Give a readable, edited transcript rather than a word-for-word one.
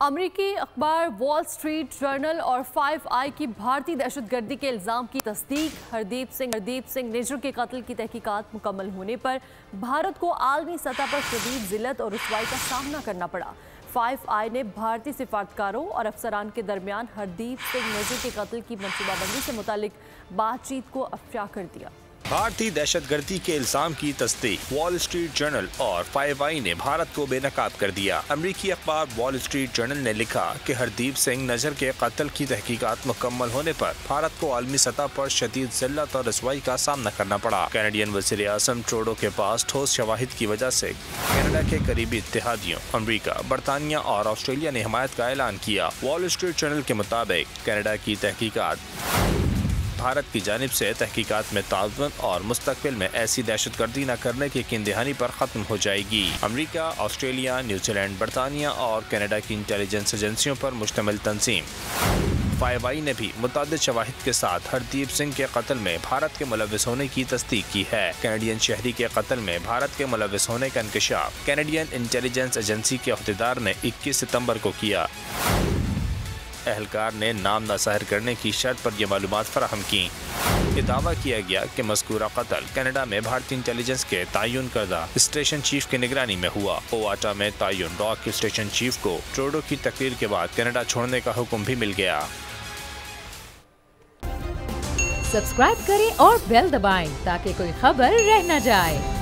अमरीकी अखबार wall street journal और 5i की भारतीय दहशतगर्दी के इल्ज़ाम की तस्दीक। हरदीप सिंह निज्जर के कत्ल की तहकीकात मुकम्मल होने पर भारत को आलमी सतह पर शदीद जिल्लत और रुसवाई का सामना करना पड़ा। 5i ने भारतीय सिफारतकारों और अफसरान के दरमियान हरदीप सिंह निज्जर के कत्ल की मनसूबाबंदी से मुतालिक बातचीत को अफशा कर दिया। भारतीय दहशतगर्दी के इल्जाम की तस्दीक। वॉल स्ट्रीट जर्नल और 5i ने भारत को बेनकाब कर दिया। अमरीकी अखबार वॉल स्ट्रीट जर्नल ने लिखा कि हरदीप सिंह निज्जर के कत्ल की तहकीकात मुकम्मल होने पर भारत को आलमी सतह पर शदीद जिल्लत और रसवाई का सामना करना पड़ा। कैनेडियन वज़ीर आज़म ट्रूडो के पास ठोस शवाहिद की वजह से कनाडा के करीबी इत्तेहादियों अमरीका, बरतानिया और ऑस्ट्रेलिया ने हिमायत का ऐलान किया। वॉल स्ट्रीट जर्नल के मुताबिक कनाडा की तहकीकात भारत की जानिब से तहकीकात में ताउन और मुस्तकबिल में ऐसी दहशतगर्दी न करने की यकीन दहानी पर ख़त्म हो जाएगी। अमरीका, ऑस्ट्रेलिया, न्यूजीलैंड, बरतानिया और कनाडा की इंटेलिजेंस एजेंसियों पर मुश्तमिल तंजीम 5i ने भी मुतादिद शवाहिद के साथ हरदीप सिंह के कत्ल में भारत के मुलव्विस होने की तस्दीक की है। कैनेडियन शहरी के कत्ल में भारत के मुलव्विस होने का इंकशाफ कैनेडियन इंटेलिजेंस एजेंसी के अहदेदार ने 21 सितंबर को किया। एहलकार ने नाम न ज़ाहिर करने की शर्त पर यह मालूमात फराहम की। ये दावा किया गया कि मज़कूरा कत्ल कनाडा में भारतीय इंटेलिजेंस के तयन करदा स्टेशन चीफ की निगरानी में हुआ। ओवाटा में तयन रॉक के स्टेशन चीफ को ट्रूडो की तकरीर के बाद कनाडा छोड़ने का हुक्म भी मिल गया। सब्सक्राइब करें और बेल दबाएं ताकि कोई खबर रह न जाए।